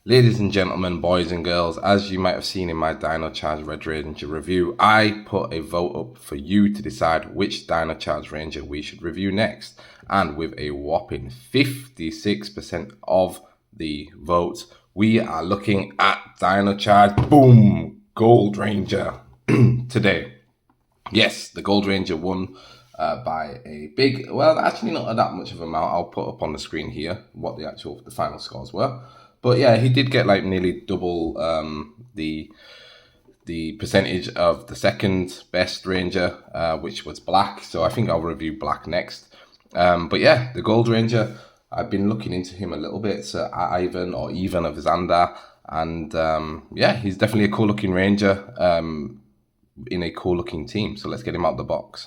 Ladies and gentlemen, boys and girls, as you might have seen in my Dino Charge Red Ranger review, I put a vote up for you to decide which Dino Charge Ranger we should review next. And with a whopping 56% of the votes, we are looking at Dino Charge Boom Gold Ranger today. Yes, the Gold Ranger won by a big, well, actually not that much of an amount. I'll put up on the screen here what the final scores were. But yeah, he did get like nearly double the percentage of the second best Ranger, which was Black. So I think I'll review Black next. But yeah, the Gold Ranger, I've been looking into him a little bit. So Ivan of Zandar. And yeah, he's definitely a cool looking Ranger in a cool looking team. So let's get him out of the box.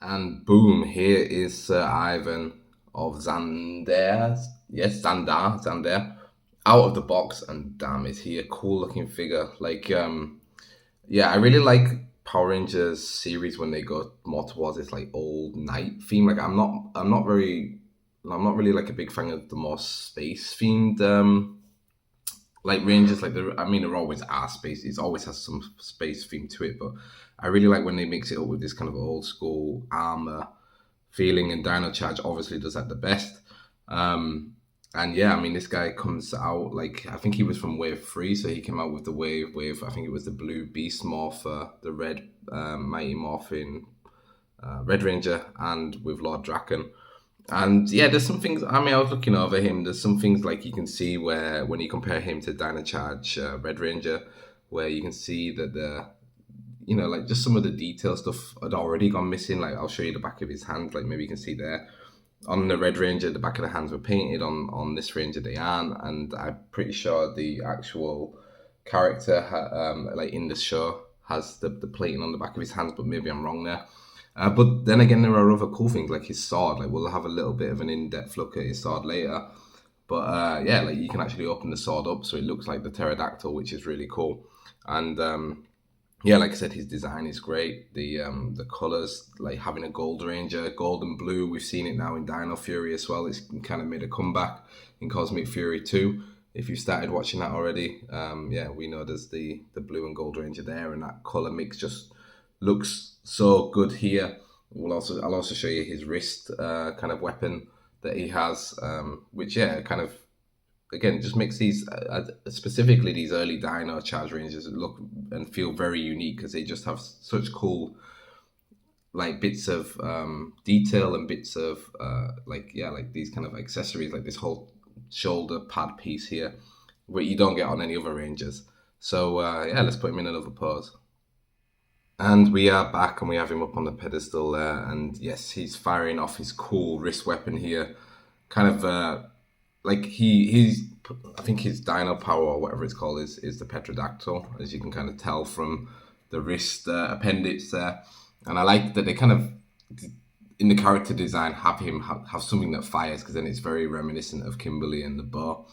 And boom, here is Sir Ivan of Zandar. Yes, Zandar. Out of the box, and damn, is he a cool looking figure. Like yeah, I really like Power Rangers series when they go more towards this like old knight theme. Like I'm not really like a big fan of the more space themed like Rangers. Like there always are space, it always has some space theme to it, but I really like when they mix it up with this kind of old school armor feeling, and Dino Charge obviously does that the best. And yeah, I mean, this guy comes out, like, I think he was from Wave 3, so he came out with the wave, I think it was the blue Beast Morpher, the red Mighty Morphin Red Ranger, and with Lord Draken. And yeah, there's some things, I was looking over him, there's some things like you can see where, when you compare him to Dino Charge Red Ranger, where you can see that like just some of the detail stuff had already gone missing. Like, I'll show you the back of his hand, like maybe you can see there. On the Red Ranger, the back of the hands were painted. On this Ranger, they aren't, and I'm pretty sure the actual character, like in the show, has the plating on the back of his hands, but maybe I'm wrong there. But then again, there are other cool things like his sword. Like, we'll have a little bit of an in-depth look at his sword later. But yeah, like you can actually open the sword up, so it looks like the pterodactyl, which is really cool. And yeah, like I said, his design is great. The colors, like having a Gold Ranger, gold and blue. We've seen it now in Dino Fury as well. It's kind of made a comeback in Cosmic Fury 2. If you started watching that already, yeah, we know there's the blue and Gold Ranger there, and that color mix just looks so good here. I'll also show you his wrist kind of weapon that he has, which yeah, kind of, again, just makes these, specifically these early Dino Charge Rangers, look and feel very unique, because they just have such cool, like, bits of detail and bits of, like these kind of accessories, like this whole shoulder pad piece here, where you don't get on any other Rangers. So, yeah, let's put him in another pose. And we are back, and we have him up on the pedestal there, and yes, he's firing off his cool wrist weapon here, kind of, like I think his Dino Power, or whatever it's called, is the pterodactyl, as you can kind of tell from the wrist appendix there. And I like that they kind of, in the character design, have him have something that fires, because then it's very reminiscent of Kimberly and the bow.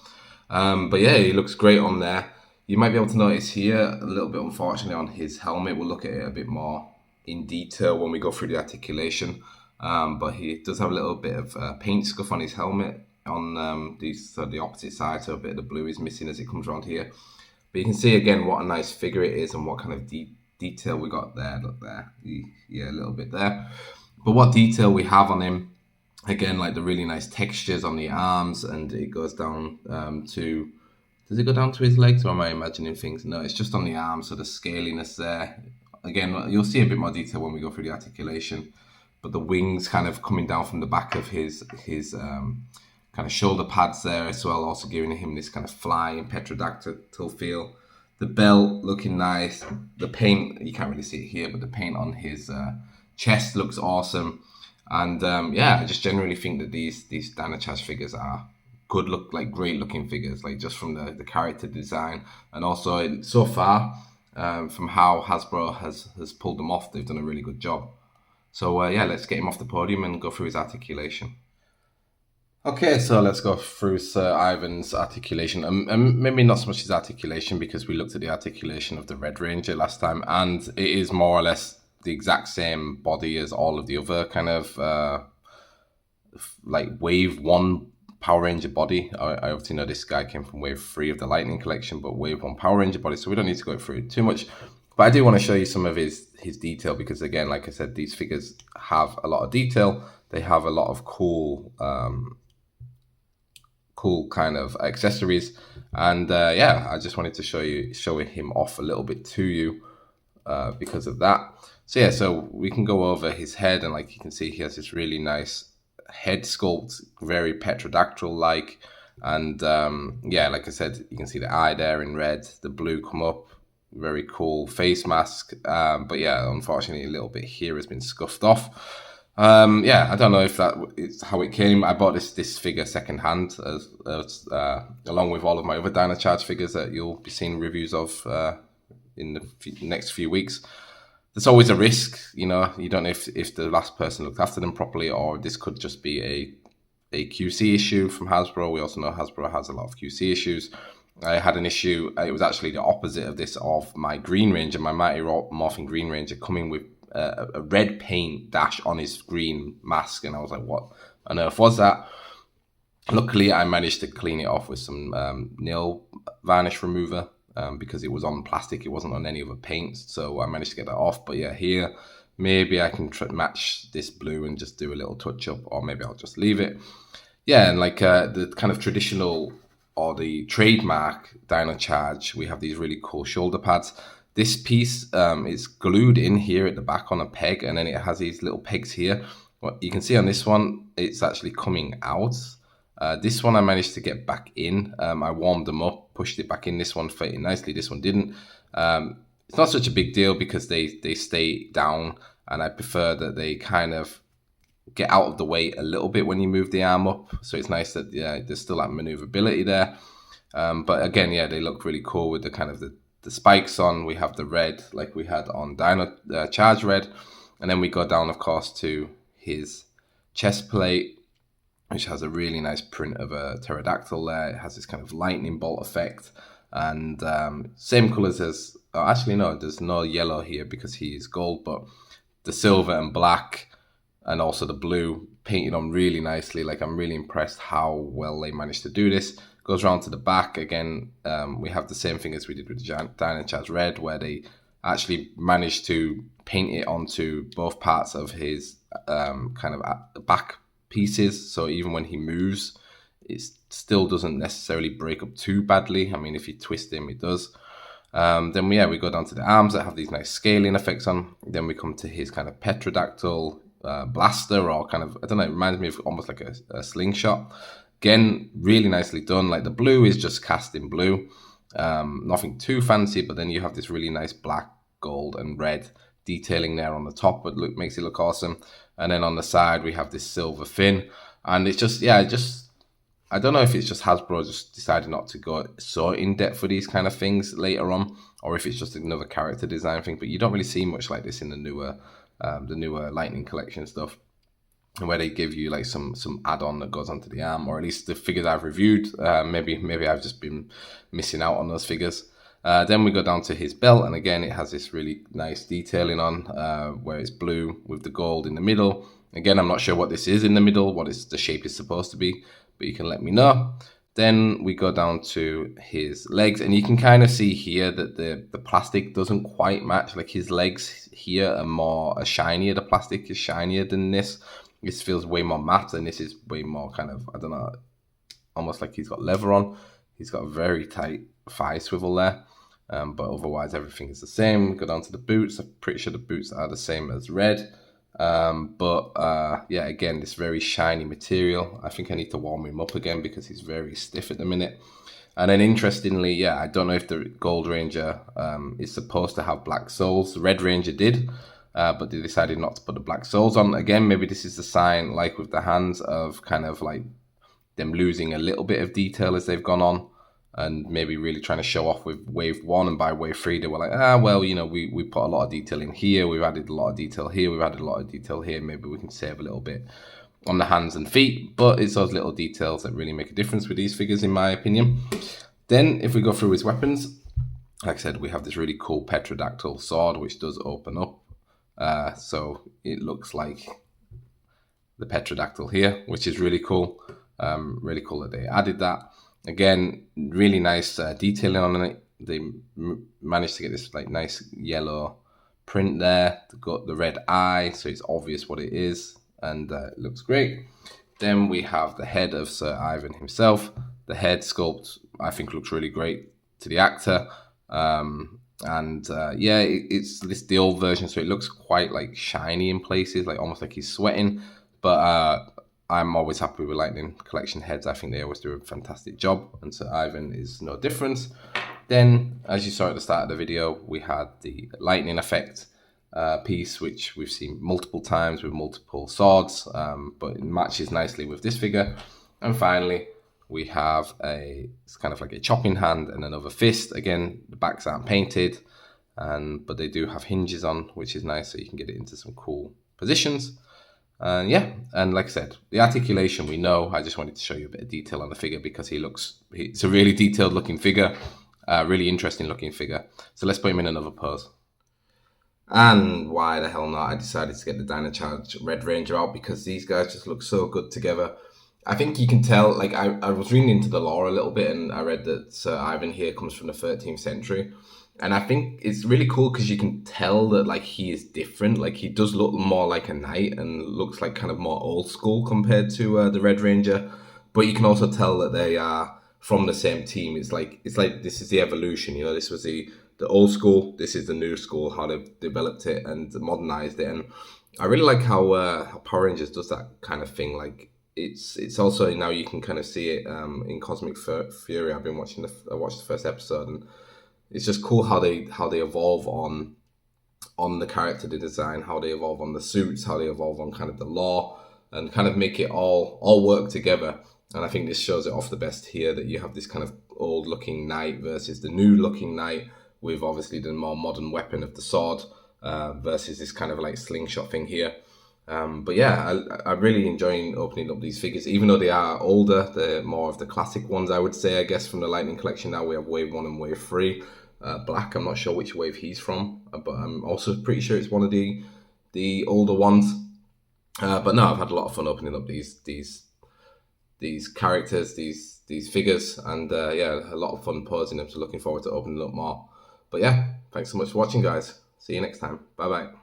But yeah, he looks great on there. You might be able to notice here a little bit, unfortunately, on his helmet. We'll look at it a bit more in detail when we go through the articulation. But he does have a little bit of paint scuff on his helmet on the opposite side, so a bit of the blue is missing as it comes around here. But you can see again what a nice figure it is, and what kind of detail we got there. Look there, yeah, a little bit there. But what detail we have on him, again, like the really nice textures on the arms, and it goes down to, does it go down to his legs, or am I imagining things? No, it's just on the arms, so the scaliness there. Again, you'll see a bit more detail when we go through the articulation, but the wings kind of coming down from the back of his kind of shoulder pads there as well, also giving him this kind of flying pterodactyl feel. The belt looking nice. The paint, you can't really see it here, but the paint on his chest looks awesome. And yeah, I just generally think that these Dino Charge figures are great looking figures, like just from the character design, and also so far from how Hasbro has pulled them off, they've done a really good job. So yeah, let's get him off the podium and go through his articulation. Okay, so let's go through Sir Ivan's articulation, and maybe not so much his articulation, because we looked at the articulation of the Red Ranger last time, and it is more or less the exact same body as all of the other kind of like Wave 1 Power Ranger body. I obviously know this guy came from wave 3 of the Lightning collection, but wave 1 Power Ranger body, so we don't need to go through too much. But I do want to show you some of his detail, because again, like I said, these figures have a lot of detail. They have a lot of cool kind of accessories, and yeah, I just wanted to show him off a little bit to you because of that. So yeah, so we can go over his head, and like you can see, he has this really nice head sculpt, very Pterodactyl like, and yeah, like I said, you can see the eye there in red, the blue come up, very cool face mask, but yeah, unfortunately a little bit here has been scuffed off. Yeah, I don't know if that is how it came. I bought this figure secondhand, along with all of my other Dino Charge figures that you'll be seeing reviews of in the next few weeks. There's always a risk, you know. You don't know if the last person looked after them properly, or this could just be a QC issue from Hasbro. We also know Hasbro has a lot of QC issues. I had an issue. It was actually the opposite of this, of my Green Ranger, my Mighty Morphin Green Ranger, coming with a red paint dash on his green mask, and I was like, what on earth was that? Luckily, I managed to clean it off with some nail varnish remover, because it was on plastic, it wasn't on any other paints, so I managed to get that off. But yeah, here maybe I can match this blue and just do a little touch up, or maybe I'll just leave it. Yeah, and like the kind of traditional or the trademark Dino Charge, we have these really cool shoulder pads. This piece is glued in here at the back on a peg, and then it has these little pegs here. What you can see on this one, it's actually coming out. This one I managed to get back in. I warmed them up, pushed it back in. This one fitted nicely, this one didn't. It's not such a big deal because they stay down, and I prefer that they kind of get out of the way a little bit when you move the arm up. So it's nice that there's still that maneuverability there. But again, yeah, they look really cool with the kind of the spikes on. We have the red like we had on Dino Charge Red, and then we go down, of course, to his chest plate, which has a really nice print of a pterodactyl there. It has this kind of lightning bolt effect, and same colors as, actually no, there's no yellow here because he is gold, but the silver and black and also the blue painted on really nicely. Like, I'm really impressed how well they managed to do this. Goes around to the back again. We have the same thing as we did with Dino Charge Red, where they actually managed to paint it onto both parts of his kind of back pieces, so even when he moves, it still doesn't necessarily break up too badly. I mean, if you twist him, it does. Then we go down to the arms that have these nice scaling effects on. Then we come to his kind of Pterodactyl blaster, or kind of, I don't know, it reminds me of almost like a slingshot. Again, really nicely done. Like, the blue is just cast in blue, nothing too fancy, but then you have this really nice black, gold, and red detailing there on the top, but makes it look awesome. And then on the side we have this silver fin, and it's just, yeah, I don't know if it's just Hasbro just decided not to go so in depth for these kind of things later on, or if it's just another character design thing. But you don't really see much like this in the newer Lightning collection stuff, where they give you like some add-on that goes onto the arm, or at least the figures I've reviewed. Maybe I've just been missing out on those figures. Then we go down to his belt, and again it has this really nice detailing on, where it's blue with the gold in the middle. Again, I'm not sure what this is in the middle, what the shape is supposed to be, but you can let me know. Then we go down to his legs, and you can kind of see here that the plastic doesn't quite match. Like, his legs here are shinier. The plastic is shinier than this. This feels way more matte, and this is way more kind of, I don't know, almost like he's got leather on. He's got a very tight thigh swivel there, but otherwise everything is the same. Go down to the boots. I'm pretty sure the boots are the same as red. Yeah, again, this very shiny material. I think I need to warm him up again because he's very stiff at the minute. And then interestingly, yeah, I don't know if the Gold Ranger is supposed to have black soles. The Red Ranger did, but they decided not to put the black soles on. Again, maybe this is the sign, like with the hands, of kind of like them losing a little bit of detail as they've gone on, and maybe really trying to show off with wave 1, and by wave 3 they were like, well, you know, we put a lot of detail in here, we've added a lot of detail here, we've added a lot of detail here, maybe we can save a little bit on the hands and feet. But it's those little details that really make a difference with these figures, in my opinion. Then if we go through his weapons, like I said, we have this really cool Pterodactyl sword which does open up, so it looks like the Pterodactyl here, which is really cool. Really cool that they added that. Again, really nice detailing on it. They managed to get this like nice yellow print there. They've got the red eye, so it's obvious what it is, and it looks great. Then we have the head of Sir Ivan himself. The head sculpt, I think, looks really great to the actor. It's the old version, so it looks quite like shiny in places, like almost like he's sweating. But I'm always happy with Lightning Collection heads. I think they always do a fantastic job, and Sir Ivan is no different. Then, as you saw at the start of the video, we had the lightning effect piece, which we've seen multiple times with multiple swords, but it matches nicely with this figure. And finally, we have it's kind of like a chopping hand and another fist. Again, the backs aren't painted, but they do have hinges on, which is nice, so you can get it into some cool positions. And like I said, the articulation we know. I just wanted to show you a bit of detail on the figure because it's a really detailed looking figure, really interesting looking figure. So let's put him in another pose. And why the hell not? I decided to get the Dino Charge Red Ranger out because these guys just look so good together. I think you can tell, like I was reading into the lore a little bit, and I read that Sir Ivan here comes from the 13th century. And I think it's really cool because you can tell that like he is different. Like he does look more like a knight and looks like kind of more old school compared to the Red Ranger. But you can also tell that they are from the same team. It's like this is the evolution. You know, this was the old school. This is the new school. How they've developed it and modernized it. And I really like how Power Rangers does that kind of thing. Like it's also now you can kind of see it in Cosmic Fury. I watched the first episode, and it's just cool how they evolve on the character design, how they evolve on the suits, how they evolve on kind of the lore, and kind of make it all work together. And I think this shows it off the best here, that you have this kind of old looking knight versus the new looking knight, with obviously the more modern weapon of the sword versus this kind of like slingshot thing here. But yeah, I'm really enjoying opening up these figures, even though they are older. They're more of the classic ones, I would say, I guess, from the Lightning Collection. Now we have Wave 1 and Wave 3. Black, I'm not sure which wave he's from, but I'm also pretty sure it's one of the older ones. But no, I've had a lot of fun opening up these characters, these figures, and yeah, a lot of fun posing them. So looking forward to opening up more. But yeah, thanks so much for watching, guys. See you next time. Bye bye.